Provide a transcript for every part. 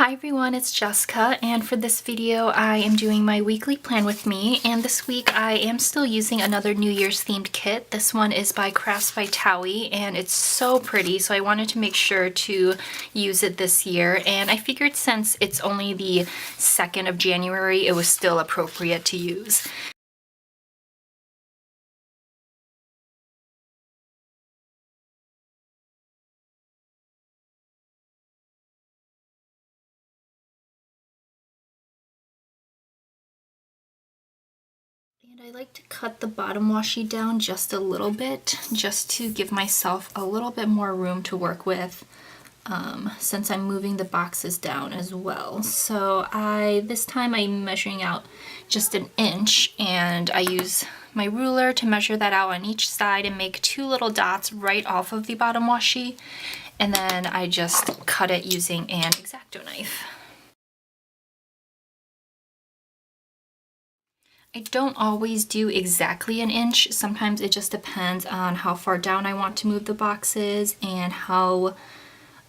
Hi everyone, it's Jessica, and for this video I am doing my weekly plan with me, and this week I am still using another New Year's themed kit. This one is by By Thaowie, and it's so pretty, so I wanted to make sure to use it this year, and I figured since it's only the 2nd of January, it was still appropriate to use. And I like to cut the bottom washi down just a little bit, just to give myself a little bit more room to work with, since I'm moving the boxes down as well. So this time I'm measuring out just 1 inch, and I use my ruler to measure that out on each side and make 2 little dots right off of the bottom washi, and then I just cut it using an X-Acto knife. I don't always do exactly 1 inch. Sometimes it just depends on how far down I want to move the boxes and how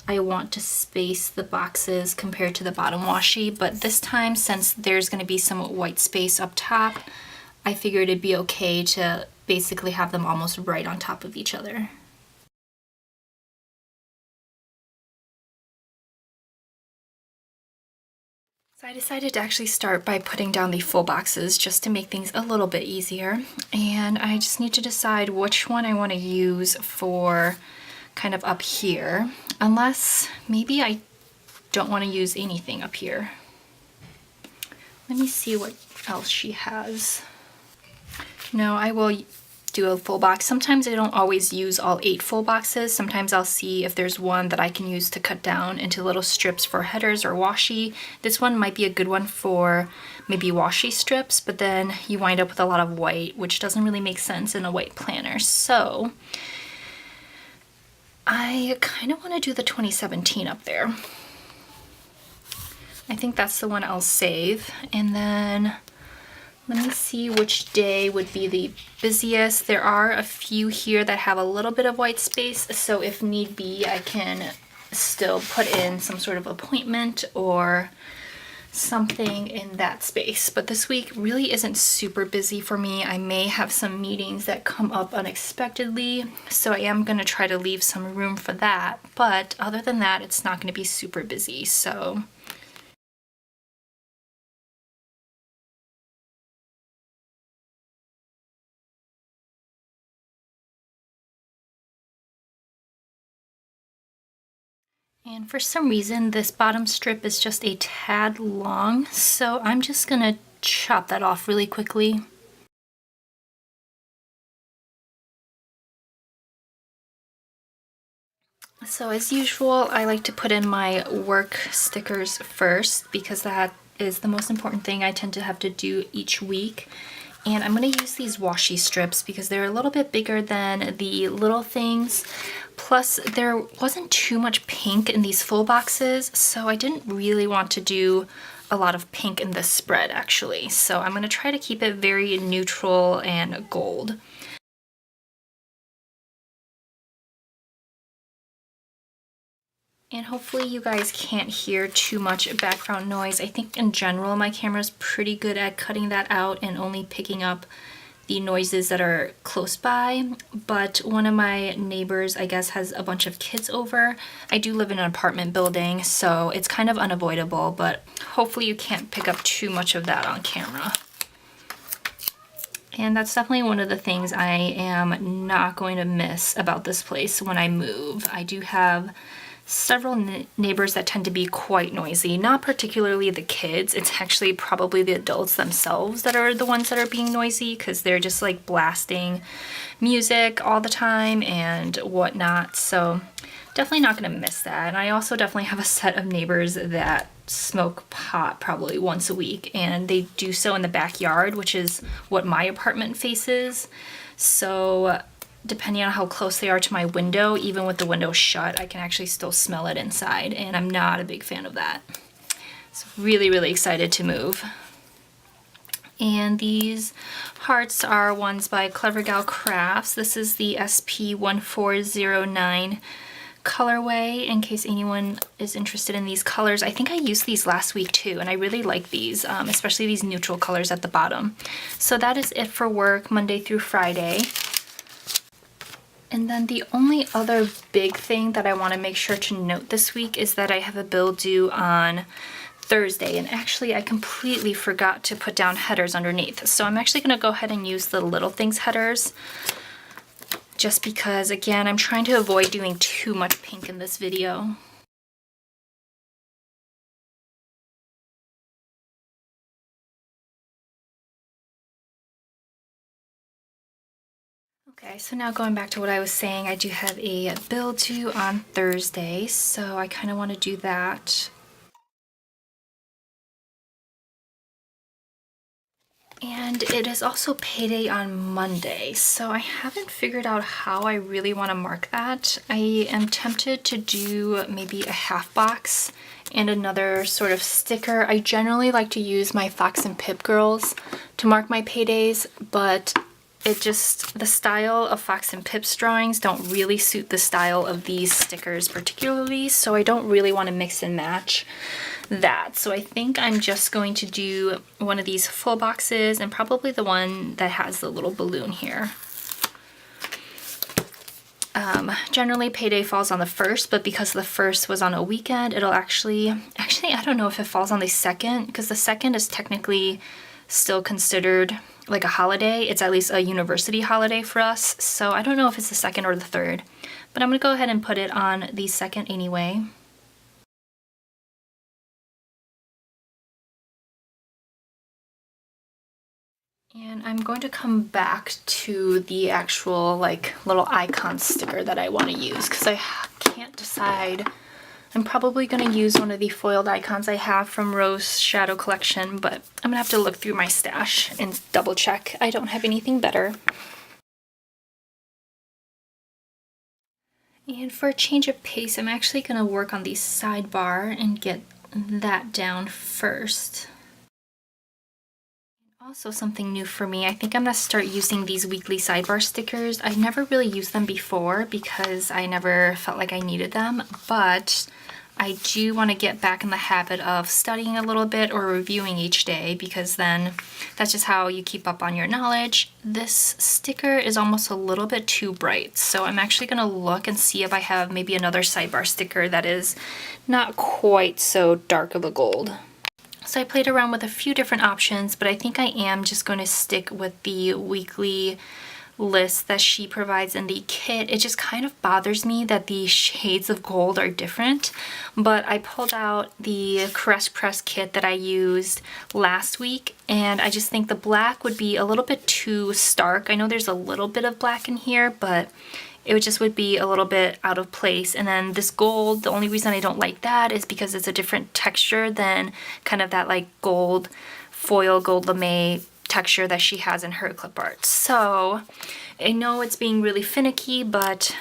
I want to space the boxes compared to the bottom washi. But this time, since there's going to be some white space up top, I figured it'd be okay to basically have them almost right on top of each other. So I decided to actually start by putting down the full boxes just to make things a little bit easier. And I just need to decide which one I want to use for kind of up here, unless maybe I don't want to use anything up here. Let me see what else she has. No, I will do a full box. Sometimes I don't always use all 8 full boxes. Sometimes I'll see if there's one that I can use to cut down into little strips for headers or washi. This one might be a good one for maybe washi strips, but then you wind up with a lot of white, which doesn't really make sense in a white planner. So I kind of want to do the 2017 up there. I think that's the one I'll save. And then let me see which day would be the busiest. There are a few here that have a little bit of white space, so if need be, I can still put in some sort of appointment or something in that space. But this week really isn't super busy for me. I may have some meetings that come up unexpectedly, so I am going to try to leave some room for that. But other than that, it's not going to be super busy, so and for some reason, this bottom strip is just a tad long, so I'm just gonna chop that off really quickly. So as usual, I like to put in my work stickers first because that is the most important thing I tend to have to do each week. And I'm going to use these washi strips because they're a little bit bigger than the little things. Plus, there wasn't too much pink in these full boxes, so I didn't really want to do a lot of pink in this spread, actually. So I'm going to try to keep it very neutral and gold. And hopefully you guys can't hear too much background noise. I think in general my camera's pretty good at cutting that out and only picking up the noises that are close by. But one of my neighbors, I guess, has a bunch of kids over. I do live in an apartment building, so it's kind of unavoidable, but hopefully you can't pick up too much of that on camera. And that's definitely one of the things I am not going to miss about this place when I move. I do have several neighbors that tend to be quite noisy, not particularly the kids. It's actually probably the adults themselves that are the ones that are being noisy because they're just like blasting music all the time and whatnot. So definitely not going to miss that. And I also definitely have a set of neighbors that smoke pot probably once a week, and they do so in the backyard, which is what my apartment faces. So depending on how close they are to my window, even with the window shut, I can actually still smell it inside, and I'm not a big fan of that. So really, really excited to move. And these hearts are ones by Clever Gal Crafts. This is the SP1409 colorway in case anyone is interested in these colors. I think I used these last week too, and I really like these, especially these neutral colors at the bottom. So that is it for work, Monday through Friday. And then the only other big thing that I want to make sure to note this week is that I have a bill due on Thursday, and actually I completely forgot to put down headers underneath. So I'm actually going to go ahead and use the Little Things headers, just because, again, I'm trying to avoid doing too much pink in this video. Okay, so now going back to what I was saying, I do have a bill due on Thursday, so I kind of want to do that. And it is also payday on Monday, so I haven't figured out how I really want to mark that. I am tempted to do maybe a half box and another sort of sticker. I generally like to use my Fox and Pip girls to mark my paydays, but the style of Fox and Pip's drawings don't really suit the style of these stickers particularly, so I don't really want to mix and match that. So I think I'm just going to do one of these full boxes and probably the one that has the little balloon here. Generally payday falls on the 1st, but because the 1st was on a weekend, it'll actually, I don't know if it falls on the 2nd, because the 2nd is technically still considered like a holiday. It's at least a university holiday for us, so I don't know if it's the 2nd or the 3rd, but I'm gonna go ahead and put it on the 2nd anyway. And I'm going to come back to the actual like little icon sticker that I want to use, because I can't decide. I'm probably going to use one of the foiled icons I have from Rose Shadow Collection, but I'm going to have to look through my stash and double check I don't have anything better. And for a change of pace, I'm actually going to work on the sidebar and get that down first. Also something new for me, I think I'm going to start using these weekly sidebar stickers. I never really used them before because I never felt like I needed them, but I do want to get back in the habit of studying a little bit or reviewing each day, because then that's just how you keep up on your knowledge. This sticker is almost a little bit too bright, so I'm actually going to look and see if I have maybe another sidebar sticker that is not quite so dark of a gold. So I played around with a few different options, but I think I am just going to stick with the weekly list that she provides in the kit. It just kind of bothers me that the shades of gold are different, but I pulled out the Caress Press kit that I used last week, and I just think the black would be a little bit too stark. I know there's a little bit of black in here, but it would be a little bit out of place. And then this gold, the only reason I don't like that is because it's a different texture than kind of that like gold foil, gold lame texture that she has in her clip art. So I know it's being really finicky, but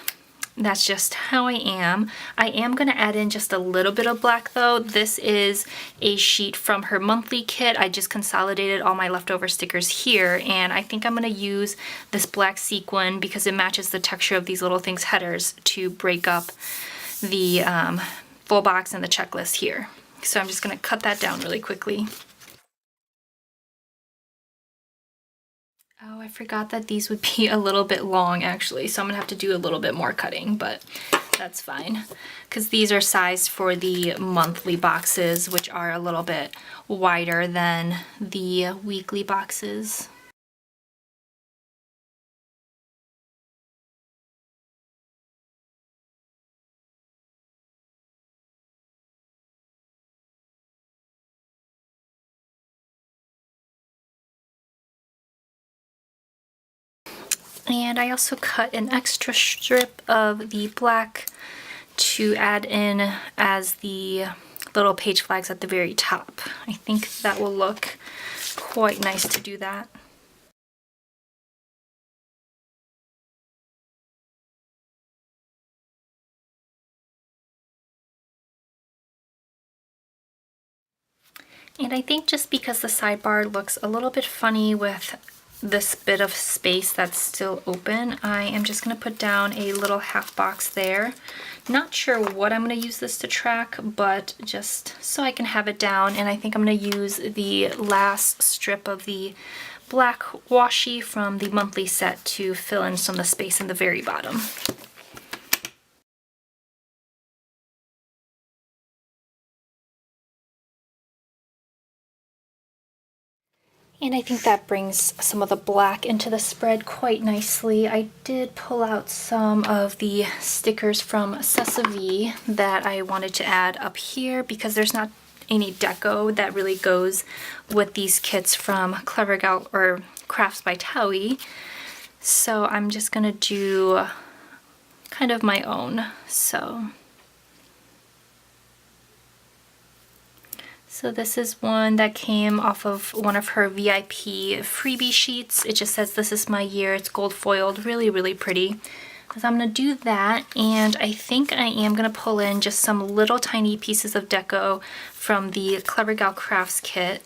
that's just how I am. I am going to add in just a little bit of black though. This is a sheet from her monthly kit. I just consolidated all my leftover stickers here, and I think I'm going to use this black sequin because it matches the texture of these Little Things headers to break up the full box and the checklist here. So I'm just going to cut that down really quickly. Oh, I forgot that these would be a little bit long actually, so I'm gonna have to do a little bit more cutting, but that's fine, because these are sized for the monthly boxes, which are a little bit wider than the weekly boxes. And I also cut an extra strip of the black to add in as the little page flags at the very top. I think that will look quite nice to do that. And I think just because the sidebar looks a little bit funny with this bit of space that's still open, I am just going to put down a little half box there. Not sure what I'm going to use this to track, but just so I can have it down. And I think I'm going to use the last strip of the black washi from the monthly set to fill in some of the space in the very bottom. And I think that brings some of the black into the spread quite nicely. I did pull out some of the stickers from Sessa Vee that I wanted to add up here because there's not any deco that really goes with these kits from Clever Gal or Crafts by Thaowie. So I'm just gonna do kind of my own. So this is one that came off of one of her VIP freebie sheets. It just says, "This is my year." It's gold foiled, really, really pretty. So I'm gonna do that, and I think I am gonna pull in just some little tiny pieces of deco from the Clever Gal Crafts kit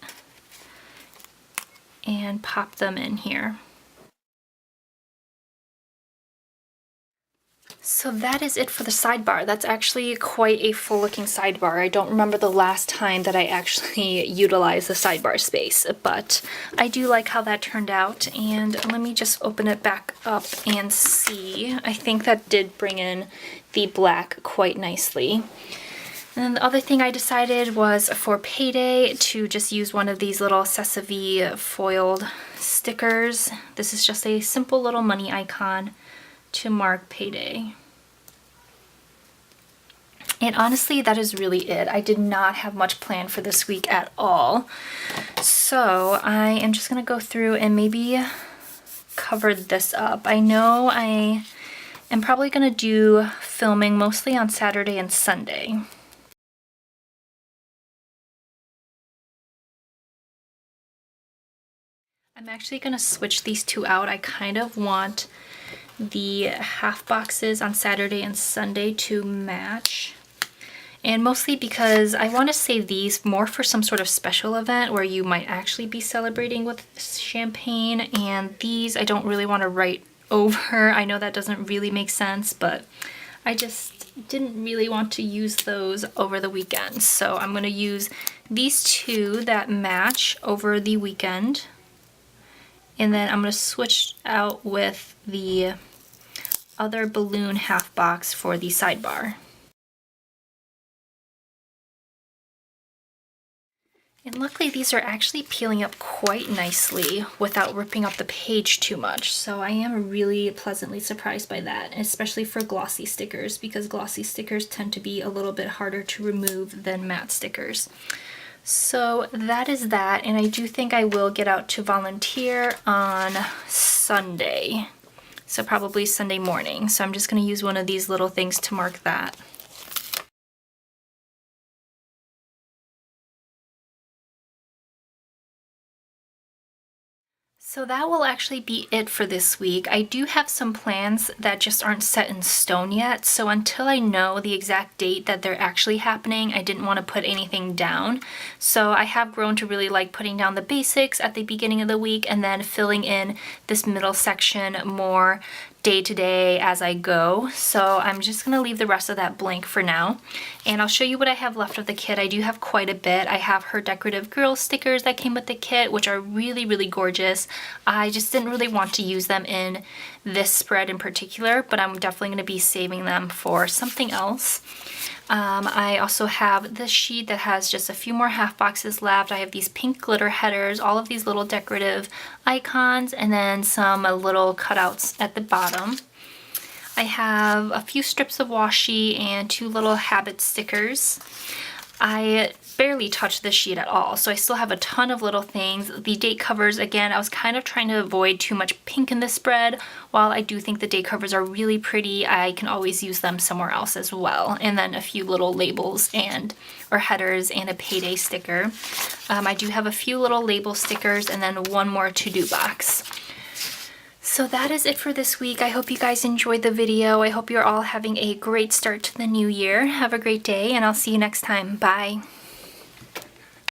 and pop them in here. So that is it for the sidebar. That's actually quite a full looking sidebar. I don't remember the last time that I actually utilized the sidebar space, but I do like how that turned out. And let me just open it back up and see. I think that did bring in the black quite nicely. And then the other thing I decided was for payday to just use one of these little Sessa Vee foiled stickers. This is just a simple little money icon to mark payday. And honestly, that is really it. I did not have much planned for this week at all. So I am just gonna go through and maybe cover this up. I know I am probably gonna do filming mostly on Saturday and Sunday. I'm actually gonna switch these two out. I kind of want the half boxes on Saturday and Sunday to match, and mostly because I want to save these more for some sort of special event where you might actually be celebrating with champagne, and these I don't really want to write over. I know that doesn't really make sense, but I just didn't really want to use those over the weekend, so I'm going to use these two that match over the weekend. And then I'm going to switch out with the other balloon half box for the sidebar. And luckily these are actually peeling up quite nicely without ripping up the page too much. So I am really pleasantly surprised by that, especially for glossy stickers, because glossy stickers tend to be a little bit harder to remove than matte stickers. So that is that, and I do think I will get out to volunteer on Sunday, so probably Sunday morning. So I'm just going to use one of these little things to mark that. So that will actually be it for this week. I do have some plans that just aren't set in stone yet, so until I know the exact date that they're actually happening, I didn't want to put anything down. So I have grown to really like putting down the basics at the beginning of the week and then filling in this middle section more day to day as I go. So I'm just going to leave the rest of that blank for now, and I'll show you what I have left of the kit. I do have quite a bit. I have her decorative girl stickers that came with the kit, which are really, really gorgeous. I just didn't really want to use them in this spread in particular, but I'm definitely going to be saving them for something else. I also have this sheet that has just a few more half boxes left. I have these pink glitter headers, all of these little decorative icons, and then some little cutouts at the bottom. I have a few strips of washi and two little habit stickers. I barely touched this sheet at all, so I still have a ton of little things. The date covers, again, I was kind of trying to avoid too much pink in this spread. While I do think the date covers are really pretty, I can always use them somewhere else as well. And then a few little labels or headers and a payday sticker. I do have a few little label stickers and then one more to-do box. So that is it for this week. I hope you guys enjoyed the video. I hope you're all having a great start to the new year. Have a great day, and I'll see you next time. Bye.